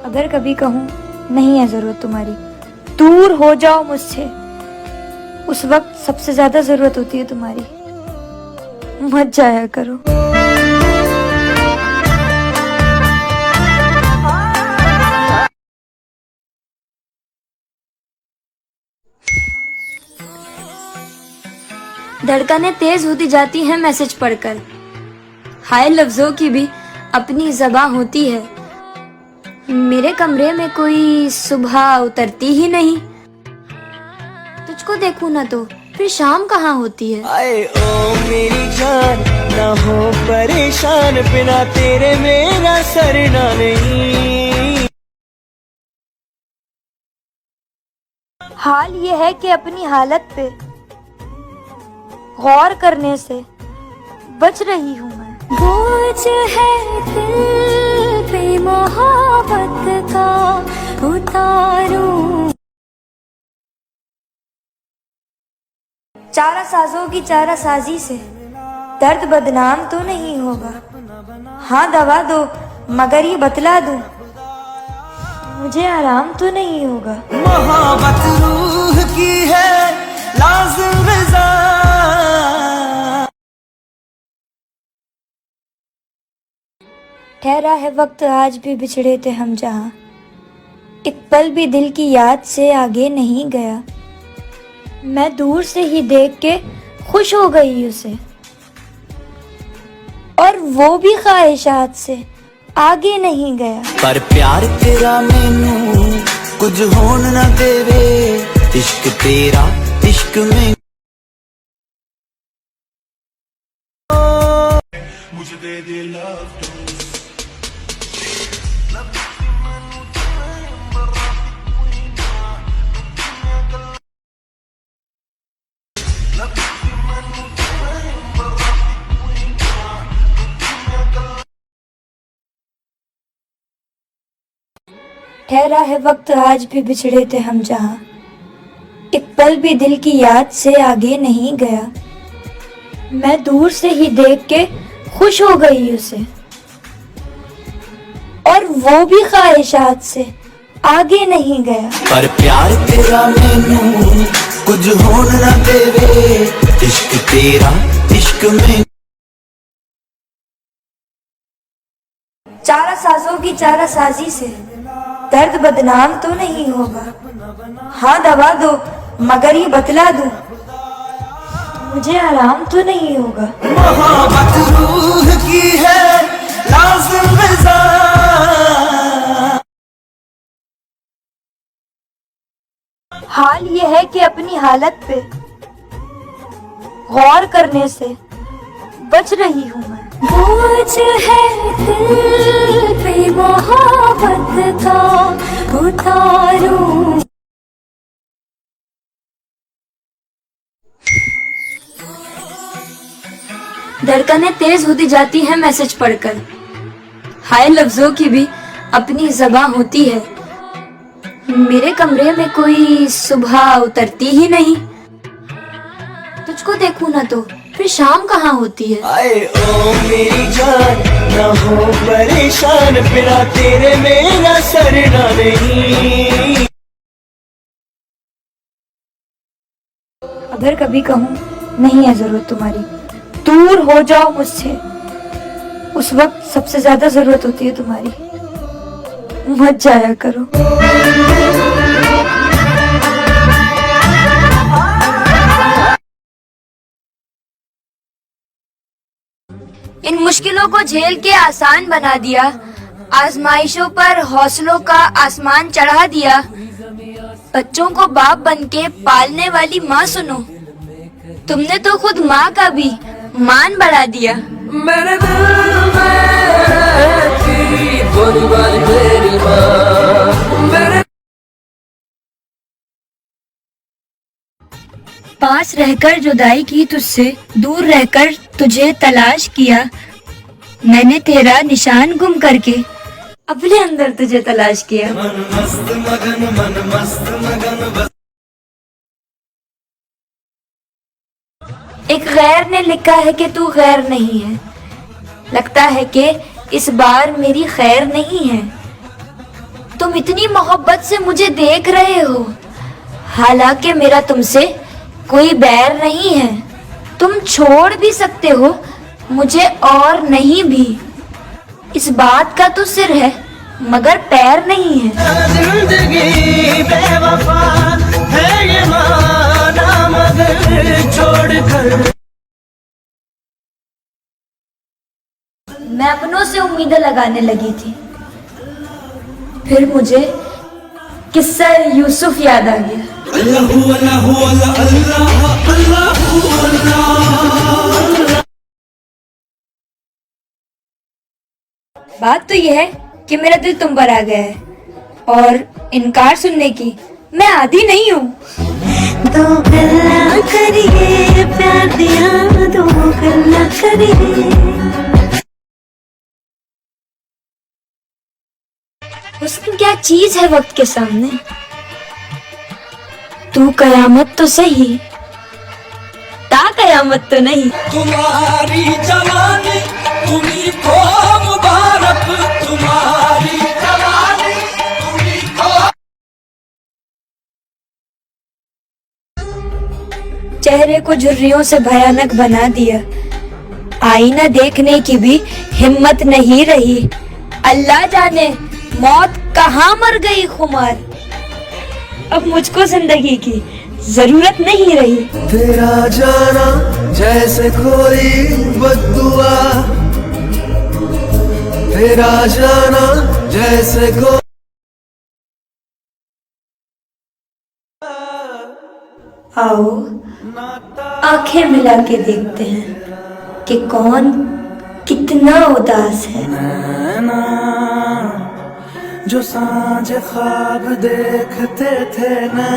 अगर कभी कहूँ नहीं है जरूरत तुम्हारी, दूर हो जाओ मुझसे, उस वक्त सबसे ज्यादा जरूरत होती है तुम्हारी, मत जाया करो। धड़कनें तेज होती जाती हैं मैसेज पढ़कर, हाय लफ्जों की भी अपनी ज़बां होती है। मेरे कमरे में कोई सुबह उतरती ही नहीं, तुझको देखूं ना तो फिर शाम कहाँ होती है। आए ओ मेरी जान, ना हो परेशान, बिना तेरे मेरा सरना नहीं। हाल ये है कि अपनी हालत पे गौर करने से बच रही हूँ मैं। बोझ है दिल पे मोहब्बत का उतारूं, चारा साजों की चारा साजी से दर्द बदनाम तो नहीं होगा। हाँ दवा दो मगर ये बतला दूं, मुझे आराम तो नहीं होगा। मोहब्बत रूह की है लाज़िम ग़िज़ा, ठहरा है वक्त आज भी बिछड़े थे हम जहाँ, एक पल भी दिल की याद से आगे नहीं गया। मैं दूर से ही देख के खुश हो गई उसे, और वो भी ख्वाहिशात से आगे नहीं गया। पर प्यार तेरा मैनू कुछ होन ना देवे, इश्क तेरा इश्क में मुझे दे दे लव। ठहरा है वक्त आज भी बिछड़े थे हम जहाँ, एक पल भी दिल की याद से आगे नहीं गया। मैं दूर से ही देख के खुश हो गई उसे, और वो भी ख्वाहिशात से आगे नहीं गया। पर प्यार तेरा मैनू कुछ होन ना देवे, इश्क तेरा इश्क में चारा साजों की चारा साजी से दर्द बदनाम तो नहीं होगा। हाँ दवा दो मगर ये बतला दूं, मुझे आराम तो नहीं होगा। मोहब्बत रूह की है लाज़िम ग़िज़ा, हाल ये है कि अपनी हालत पे गौर करने से बच रही हूँ मैं। बोझ है दिल पे मोहब्बत का उतारूं, धड़कनें तेज होती जाती हैं मैसेज पढ़कर, हाय लफ्जों की भी अपनी ज़बां होती है। मेरे कमरे में कोई सुबह उतरती ही नहीं, तुझको देखूं ना तो फिर शाम कहाँ होती है। आए ओ मेरी जान, ना हो परेशान, बिना तेरे मेरा सरना नहीं। अगर कभी कहूँ नहीं है जरूरत तुम्हारी, दूर हो जाओ मुझसे, उस वक्त सबसे ज्यादा जरूरत होती है तुम्हारी, मत जाया करो। इन मुश्किलों को झेल के आसान बना दिया, आजमाइशों पर हौसलों का आसमान चढ़ा दिया। बच्चों को बाप बनके पालने वाली माँ सुनो, तुमने तो खुद माँ का भी मान बढ़ा दिया। मेरे दिल में थी बड़ी बड़ी तेरी माँ, मेरे पास रहकर जुदाई की तुझसे, दूर रहकर तुझे तलाश किया। मैंने तेरा निशान गुम करके अपने अंदर तुझे तलाश किया। मन मस्त मगन बस। एक गैर ने लिखा है कि तू गैर नहीं है, लगता है कि इस बार मेरी खैर नहीं है। तुम इतनी मोहब्बत से मुझे देख रहे हो, हालांकि मेरा तुमसे कोई बैर नहीं है। तुम छोड़ भी सकते हो मुझे और नहीं भी, इस बात का तो सिर है मगर पैर नहीं है। जिंदगी बेवफा है ये माना मगर छोड़ कर। मैं अपनों से उम्मीदें लगाने लगी थी, फिर मुझे किस्सा यूसुफ याद आ गया। बात तो यह है कि मेरा दिल तुम पर आ गया है और इनकार सुनने की मैं आदी नहीं हूँ। दो गल्ला करिए प्यार दिया, दो गल्ला करिए। हुस्न क्या चीज है वक्त के सामने, तू कयामत तो सही ता कयामत तो नहीं। तुम्हारी जवानी तुम्ही को मुबारक, तुम्हारी जवानी तुम्ही को। चेहरे को झुर्रियों से भयानक बना दिया, आईना देखने की भी हिम्मत नहीं रही। अल्लाह जाने मौत कहाँ मर गई खुमार, अब मुझको जिंदगी की जरूरत नहीं रही। तेरा जाना जैसे कोई बद्दुआ, तेरा जाना जैसे कोई। आओ आंखें मिला के देखते हैं कि कौन कितना उदास है। जो सांझ ख्वाब देखते थे ना